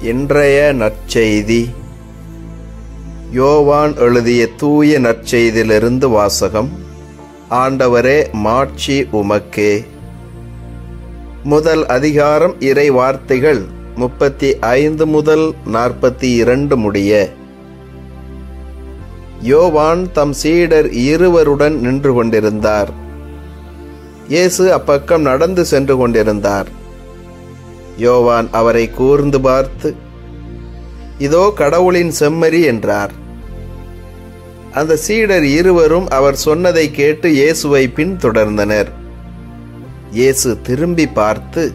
இன்றைய நற்செய்தி யோவான் எழுதிய தூய நற்செய்தியிலிருந்து வாசகம். ஆண்டவரே, மாட்சி உமக்கே. முதல் அதிகாரம், இறை வார்த்தைகள் 35 முதல் 42 முடிய. யோவான் தம் சீடர் 2 நின்று கொண்டிருந்தார். இயேசு அப்பக்கம் நடந்து சென்று கொண்டிருந்தார். யோவான் அவரை கூர்ந்து பார்த்து, இதோ கடவுளின் செம்மறி என்றார். அந்த சீடர் 2 அவர் சொன்னதை கேட்டு இயேசுவை பின்தொடர்ந்தனர். இயேசு திரும்பி பார்த்து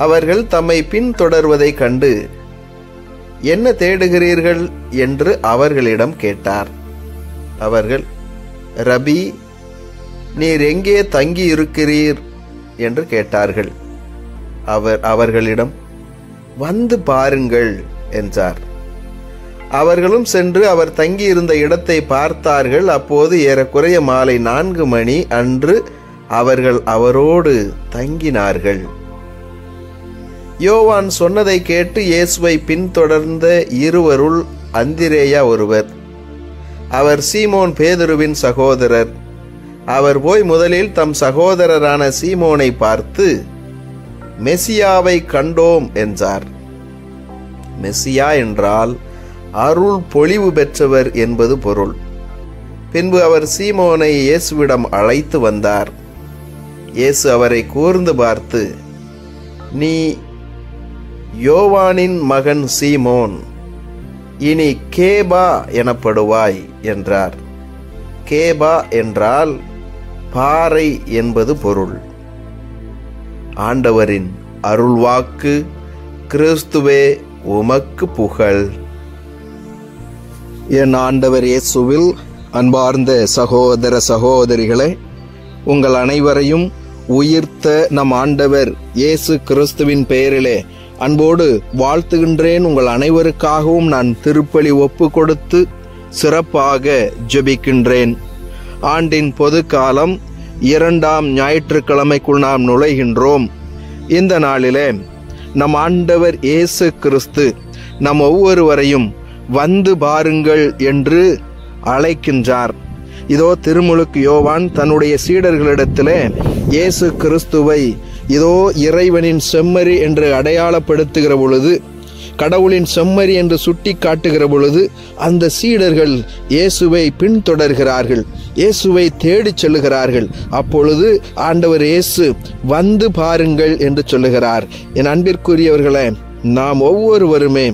அவர்கள் தம்மை பின்தொடர்வதை கண்டு, என்ன தேடுகிறீர்கள் என்று அவர்களிடம் கேட்டார். அவர்கள், ரபி, நீர் எங்கே தங்கி இருக்கிறீர் என்று கேட்டார்கள். அவர் அவர்களிடம், வந்து பாருங்கள் என்றார். அவர்களும் சென்று அவர் தங்கியிருந்த இடத்தை பார்த்தார்கள். அப்போது ஏறக்குறைய மாலை 4 மணி அன்று. அவர்கள் அவரோடு தங்கினார்கள். யோவான் சொன்னதை கேட்டு இயேசுவை பின்தொடர்ந்த 2 அந்திரேயா ஒருவர். அவர் சீமோன் பேதுருவின் சகோதரர். அவர் போய் முதலில் தம் சகோதரரான சீமோனை பார்த்து, மெசியாவை கண்டோம் என்றார். மெசியா என்றால் அருள் பொழிவு பெற்றவர் என்பது பொருள். பின்பு அவர் சீமோனை இயேசுவிடம் அழைத்து வந்தார். இயேசு அவரை கூர்ந்து பார்த்து, நீ யோவானின் மகன் சீமோன், இனி கேபா எனப்படுவாய் என்றார். கேபா என்றால் பாறை என்பது பொருள். ஆண்டவரின் அருள்வாக்கு. கிறிஸ்துவே, உமக்கு புகழ். என் ஆண்டவர் இயேசுவில் அன்பார்ந்த சகோதர சகோதரிகளே, உங்கள் அனைவரையும் உயிர்த்த நம் ஆண்டவர் இயேசு கிறிஸ்துவின் பெயரிலே அன்போடு வாழ்த்துகின்றேன். உங்கள் அனைவருக்காகவும் நான் திருப்பலி ஒப்பு கொடுத்து சிறப்பாக ஜெபிக்கின்றேன். ஆண்டின் பொது காலம் 2ஆம் ஞாயிற்றுக்கிழமைக்குள் நாம் நுழைகின்றோம். இந்த நாளிலே நம் ஆண்டவர் இயேசு கிறிஸ்து நம் ஒவ்வொருவரையும் வந்து பாருங்கள் என்று அழைக்கின்றார். இதோ திருமுழுக்கு யோவான் தன்னுடைய சீடர்களிடத்திலே இயேசு கிறிஸ்துவை இதோ இறைவனின் செம்மறி என்று அடையாளப்படுத்துகிற பொழுது, கடவுளின் செம்மறி என்று சுட்டி காட்டுகிற பொழுது, அந்த சீடர்கள் இயேசுவை பின்தொடர்கிறார்கள், இயேசுவை தேடிச் செல்லுகிறார்கள். அப்பொழுது ஆண்டவர் இயேசு வந்து பாருங்கள் என்று சொல்லுகிறார். என் அன்பிற்குரியவர்களே, நாம் ஒவ்வொருவருமே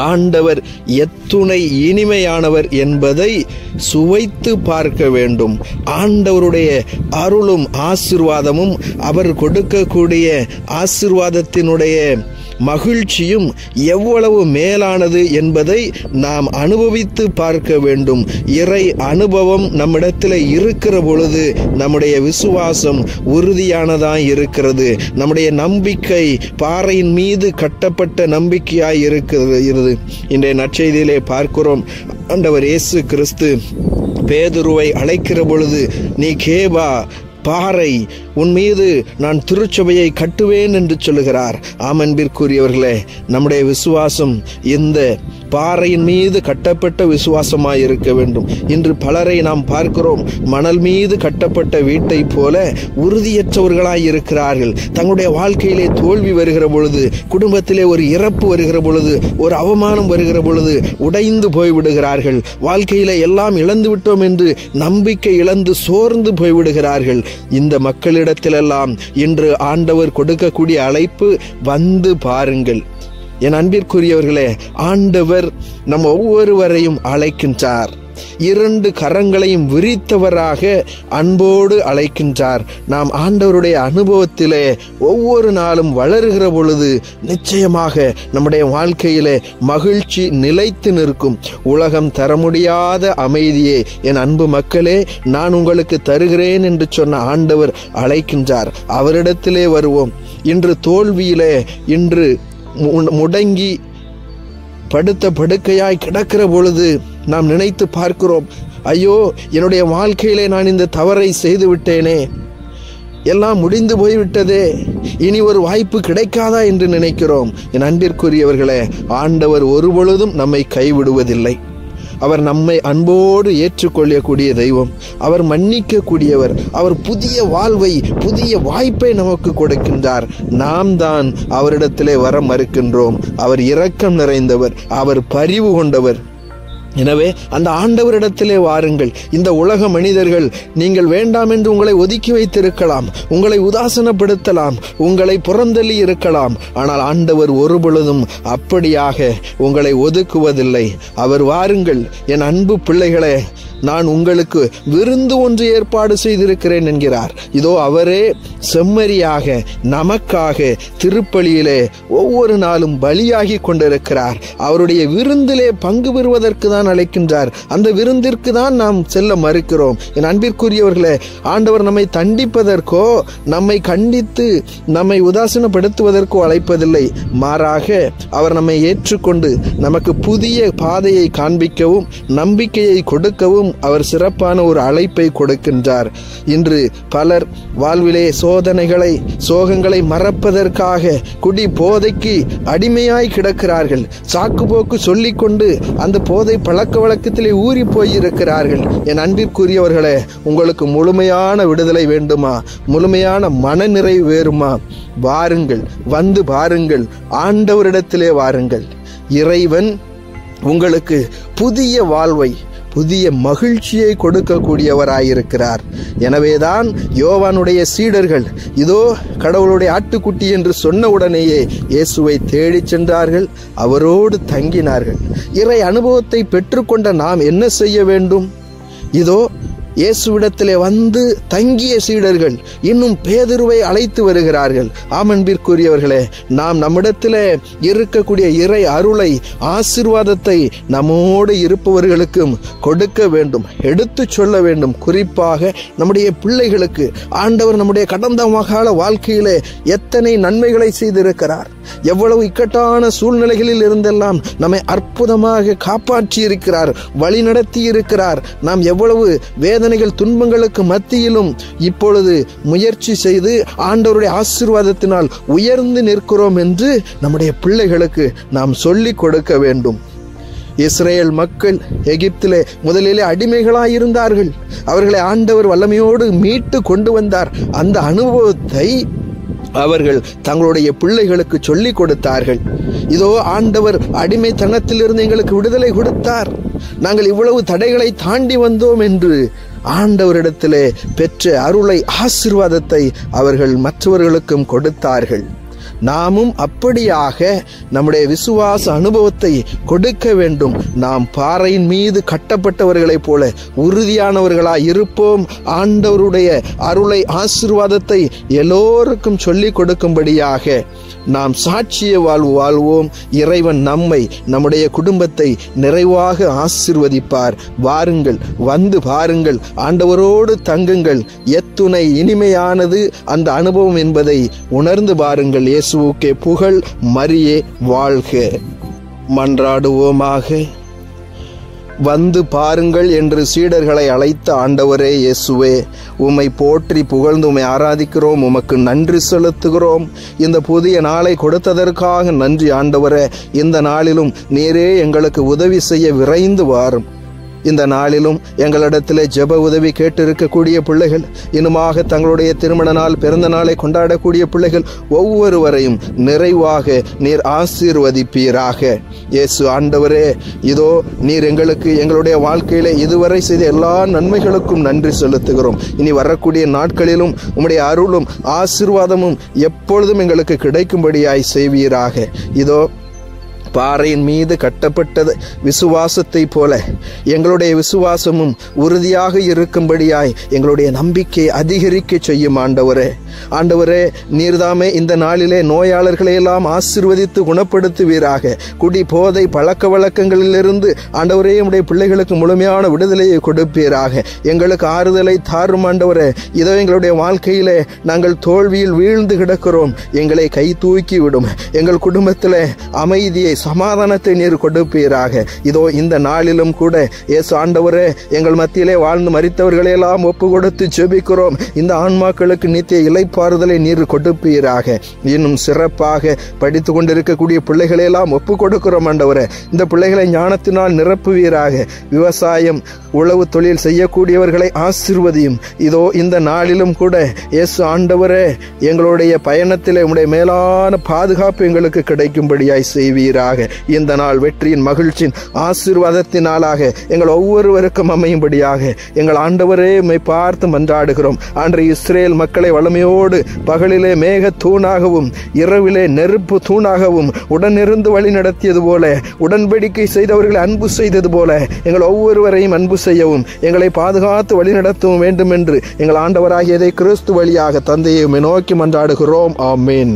ஆண்டவர் எத்துணை இனிமையானவர் என்பதை சுவைத்து பார்க்க வேண்டும். ஆண்டவருடைய அருளும் ஆசீர்வாதமும், அவர் கொடுக்கக்கூடிய ஆசீர்வாதத்தினுடைய மகிழ்ச்சியும் எவ்வளவு மேலானது என்பதை நாம் அனுபவித்து பார்க்க வேண்டும். இறை அனுபவம் நம்மிடத்தில் இருக்கிற பொழுது நம்முடைய விசுவாசம் உறுதியானதாய் இருக்கிறது. நம்முடைய நம்பிக்கை பாறையின் மீது கட்டப்பட்ட நம்பிக்கையாய் இருக்கிறது. இன்றைய நற்செய்தியிலே பார்க்கிறோம், ஆண்டவர் இயேசு கிறிஸ்து பேதுருவை அழைக்கிற பொழுது, நீ கேபா, பாறை, உன் மீது நான் திருச்சபையை கட்டுவேன் என்று சொல்லுகிறார். ஆமன்பிற்குரியவர்களே, நம்முடைய விசுவாசம் இந்த பாறையின் மீது கட்டப்பட்ட விசுவாசமாய் இருக்க வேண்டும். இன்று பலரை நாம் பார்க்கிறோம், மணல் மீது கட்டப்பட்ட வீட்டை போல உறுதியற்றவர்களாய் இருக்கிறார்கள். தங்களுடைய வாழ்க்கையிலே தோல்வி வருகிற பொழுது, குடும்பத்திலே ஒரு இறப்பு வருகிற பொழுது, ஒரு அவமானம் வருகிற பொழுது உடைந்து போய்விடுகிறார்கள். வாழ்க்கையிலே எல்லாம் இழந்து விட்டோம் என்று நம்பிக்கை இழந்து சோர்ந்து போய்விடுகிறார்கள். இந்த மக்களிடத்திலெல்லாம் இன்று ஆண்டவர் கொடுக்கக்கூடிய அழைப்பு, வந்து பாருங்கள். என் அன்பிற்குரியவர்களே, ஆண்டவர் நம் ஒவ்வொருவரையும் அழைக்கின்றார். 2 கரங்களையும் விரித்தவராக அன்போடு அழைக்கின்றார். நாம் ஆண்டவருடைய அனுபவத்திலே ஒவ்வொரு நாளும் வளருகிற பொழுது நிச்சயமாக நம்முடைய வாழ்க்கையிலே மகிழ்ச்சி நிலைத்து நிற்கும். உலகம் தர முடியாத அமைதியே என் அன்பு மக்களே நான் உங்களுக்கு தருகிறேன் என்று சொன்ன ஆண்டவர் அழைக்கின்றார். அவரிடத்திலே வருவோம். இன்று தோல்வியிலே, இன்று முடங்கி படுத்த படுக்கையாய் கிடக்கிற பொழுது நாம் நினைத்து பார்க்கிறோம், ஐயோ, என்னுடைய வாழ்க்கையிலே நான் இந்த தவறை செய்து விட்டேனே, எல்லாம் முடிந்து போய்விட்டதே, இனி ஒரு வாய்ப்பு கிடைக்காதா என்று நினைக்கிறோம். என் அன்பிற்குரியவர்களே, ஆண்டவர் ஒருபொழுதும் நம்மை கைவிடுவதில்லை. அவர் நம்மை அன்போடு ஏற்றுக்கொள்ளக்கூடிய தெய்வம். அவர் மன்னிக்க கூடியவர். அவர் புதிய வாழ்வை, புதிய வாய்ப்பை நமக்கு கொடுக்கின்றார். நாம் தான் அவரிடத்திலே வர மறுக்கின்றோம். அவர் இரக்கம் நிறைந்தவர், அவர் பரிவு கொண்டவர். எனவே அந்த ஆண்டவரிடத்திலே வாருங்கள். இந்த உலக மனிதர்கள் நீங்கள் வேண்டாம் என்று உங்களை ஒதுக்கி வைத்திருக்கலாம், உங்களை உதாசனப்படுத்தலாம், உங்களை புறந்தள்ளி இருக்கலாம். ஆனால் ஆண்டவர் ஒருபொழுதும் அப்படியாக உங்களை ஒதுக்குவதில்லை. அவர் வாருங்கள் என் அன்பு பிள்ளைகளே, நான் உங்களுக்கு விருந்து ஒன்று ஏற்பாடு செய்திருக்கிறேன் என்கிறார். இதோ அவரே செம்மறியாக நமக்காக திருப்பலியிலே ஒவ்வொரு நாளும் பலியாகி கொண்டிருக்கிறார். அவருடைய விருந்திலே பங்கு பெறுவதற்கு தான் அழைக்கின்றார். அந்த விருந்திற்கு தான் நாம் செல்ல மறுக்கிறோம். என் அன்பிற்குரியவர்களே, ஆண்டவர் நம்மை தண்டிப்பதற்கோ நம்மை கண்டித்து நம்மை உதாசீனப்படுத்துவதற்கோ அழைப்பதில்லை. மாறாக அவர் நம்மை ஏற்றுக்கொண்டு நமக்கு புதிய பாதையை காண்பிக்கவும் நம்பிக்கையை கொடுக்கவும் அவர் சிறப்பான ஒரு அழைப்பை கொடுக்கின்றார். இன்று பலர் வாழ்விலே சோதனைகளை சோகங்களை மறப்பதற்காக குடி போதைக்கு அடிமையாய் கிடக்கிறார்கள். சாக்கு போக்கு சொல்லிக்கொண்டு அந்த போதை பழக்க வழக்கத்திலே ஊறி போயிருக்கிறார்கள். என் அன்பிற்குரியவர்களே, உங்களுக்கு முழுமையான விடுதலை வேண்டுமா? முழுமையான மனநிறைவு வேறுமா? வாருங்கள், வந்து பாருங்கள், ஆண்டவரிடத்திலே வாருங்கள். இறைவன் உங்களுக்கு புதிய வாழ்வை, புதிய மகிழ்ச்சியை கொடுக்கக்கூடியவராயிருக்கிறார். எனவேதான் யோவானுடைய சீடர்கள் இதோ கடவுளுடைய ஆட்டுக்குட்டி என்று சொன்ன உடனேயே இயேசுவை தேடி சென்றார்கள், அவரோடு தங்கினார்கள். இறை அனுபவத்தை பெற்றுக்கொண்ட நாம் என்ன செய்ய வேண்டும்? இதோ இயேசுவிடத்திலே வந்து தங்கிய சீடர்கள் இன்னும் பேதுருவை அழைத்து வருகிறார்கள். ஆமன்பிற்குரியவர்களே, நாம் நம்மிடத்திலே இருக்கக்கூடிய இறை அருளை, ஆசீர்வாதத்தை நம்மோடு இருப்பவர்களுக்கும் கொடுக்க வேண்டும், எடுத்து சொல்ல வேண்டும். குறிப்பாக நம்முடைய பிள்ளைகளுக்கு ஆண்டவர் நம்முடைய கடந்த கால வாழ்க்கையிலே எத்தனை நன்மைகளை செய்திருக்கிறார், எவ்வளவு இக்கட்டான சூழ்நிலைகளில் இருந்தெல்லாம் நம்மை அற்புதமாக காப்பாற்றி இருக்கிறார், வழி நடத்தி இருக்கிறார். நாம் எவ்வளவு வேதனைகள் துன்பங்களுக்கு மத்தியிலும் இப்பொழுது முயற்சி செய்து ஆண்டவருடைய ஆசீர்வாதத்தினால் உயர்ந்து நிற்கிறோம் என்று நம்முடைய பிள்ளைகளுக்கு நாம் சொல்லிக் கொடுக்க வேண்டும். இஸ்ரேல் மக்கள் எகிப்திலே முதலிலே அடிமைகளாயிருந்தார்கள். அவர்களை ஆண்டவர் வல்லமையோடு மீட்டு கொண்டு வந்தார். அந்த அனுபவத்தை அவர்கள் தங்களுடைய பிள்ளைகளுக்கு சொல்லிக் கொடுத்தார்கள். இதோ ஆண்டவர் அடிமைத்தனத்திலிருந்து எங்களுக்கு விடுதலை கொடுத்தார், நாங்கள் இவ்வளவு தடைகளை தாண்டி வந்தோம் என்று ஆண்டவரிடத்திலே பெற்ற அருளை, ஆசீர்வாதத்தை அவர்கள் மற்றவர்களுக்கும் கொடுத்தார்கள். நாமும் அப்படியாக நம்முடைய விசுவாச அனுபவத்தை கொடுக்க வேண்டும். நாம் பாறையின் மீது கட்டப்பட்டவர்களைப் போல உறுதியானவர்களாய் இருப்போம். ஆண்டவருடைய அருளை, ஆசீர்வாதத்தை எல்லோருக்கும் சொல்லிக் கொடுக்கும்படியாக நாம் சாட்சிய வாழ்வு வாழ்வோம். இறைவன் நம்மை, நம்முடைய குடும்பத்தை நிறைவாக ஆசீர்வதிப்பார். வாருங்கள், வந்து பாருங்கள், ஆண்டவரோடு தங்குங்கள். எத்துணை இனிமையானது அந்த அனுபவம் என்பதை உணர்ந்து பாருங்கள். இயேசுவுக்கே புகழ், மரியே வாழ்க. மன்றாடுவோமாக. வந்து பாருங்கள் என்று சீடர்களை அழைத்த ஆண்டவரே இயேசுவே, உம்மை போற்றி புகழ்ந்து உம்மை ஆராதிக்கிறோம், உமக்கு நன்றி செலுத்துகிறோம். இந்த புதிய நாளை கொடுத்ததற்காக நன்றி ஆண்டவரே. இந்த நாளிலும் நீரே எங்களுக்கு உதவி செய்ய விரைந்து வாரும். இந்த நாளிலும் எங்களிடத்திலே ஜெப உதவி கேட்டிருக்கக்கூடிய பிள்ளைகள், இன்னுமாக தங்களுடைய திருமண நாள், பிறந்த நாளை கொண்டாடக்கூடிய பிள்ளைகள் ஒவ்வொருவரையும் நிறைவாக நீர் ஆசீர்வதிப்பீராக. இயேசு ஆண்டவரே, இதோ நீர் எங்களுக்கு எங்களுடைய வாழ்க்கையிலே இதுவரை செய்த எல்லா நன்மைகளுக்கும் நன்றி செலுத்துகிறோம். இனி வரக்கூடிய நாட்களிலும் உம்முடைய அருளும் ஆசீர்வாதமும் எப்பொழுதும் எங்களுக்கு கிடைக்கும்படியாய் செய்வீராக. இதோ பாறையின் மீது கட்டப்பட்டது விசுவாசத்தை போல எங்களுடைய விசுவாசமும் உறுதியாக இருக்கும்படியாய் எங்களுடைய நம்பிக்கை அதிகரிக்க செய்யும் ஆண்டவரே. ஆண்டவரே, நீர்தாமே இந்த நாளிலே நோயாளர்களை எல்லாம் ஆசீர்வதித்து குணப்படுத்துவீராக. குடி போதை பழக்க வழக்கங்களிலிருந்து ஆண்டவரே உடைய பிள்ளைகளுக்கு முழுமையான விடுதலையை கொடுப்பீராக. எங்களுக்கு ஆறுதலை தாரும் ஆண்டவரே. இதோ எங்களுடைய வாழ்க்கையிலே நாங்கள் தோல்வியில் வீழ்ந்து கிடக்கிறோம், எங்களை கை தூக்கி விடும். எங்கள் குடும்பத்திலே அமைதியை, சமாதானத்தை நீர் கொடுப்பீராக. இதோ இந்த நாளிலும் கூட இயேசு ஆண்டவரே, எங்கள் மத்தியிலே வாழ்ந்து மரித்தவர்களையெல்லாம் ஒப்பு கொடுத்து ஜெபிக்கிறோம். இந்த ஆன்மாக்களுக்கு நித்திய இளைப்பாறுதலை நீர் கொடுப்பீராக. இன்னும் சிறப்பாக படித்து கொண்டிருக்கக்கூடிய பிள்ளைகளையெல்லாம் ஒப்பு கொடுக்கிறோம் ஆண்டவரே. இந்த பிள்ளைகளை ஞானத்தினால் நிரப்புவீராக. விவசாயம், உழவு தொழில் செய்யக்கூடியவர்களை ஆசீர்வதியும். இதோ இந்த நாளிலும் கூட இயேசு ஆண்டவரே, எங்களுடைய பயணத்திலே உம்முடைய மேலான பாதுகாப்பு எங்களுக்கு கிடைக்கும்படியாய் செய்வீராக. இந்த நாள் வெற்றியின், மகிழ்ச்சியின், ஆசீர்வாதத்தினாலாக எங்கள் ஒவ்வொருவருக்கும் அமையும்படியாக எங்கள் ஆண்டவரே உம்மை பார்த்து மன்றாடுகிறோம். ஆண்டவரே, இஸ்ரேல் மக்களை வல்லமையோடு பகலிலே மேக தூணாகவும் இரவிலே நெருப்பு தூணாகவும் உடனிருந்து வழி நடத்தியது போல, உடன்படிக்கை செய்தவர்களை அன்பு செய்தது போல எங்கள் ஒவ்வொருவரையும் அன்பு செய்யவும், எங்களை பாதுகாத்து வழிநடத்தவும் வேண்டும் என்று எங்கள் ஆண்டவராகிய கிறிஸ்து வழியாக தந்தையை நோக்கி மன்றாடுகிறோம். ஆமென்.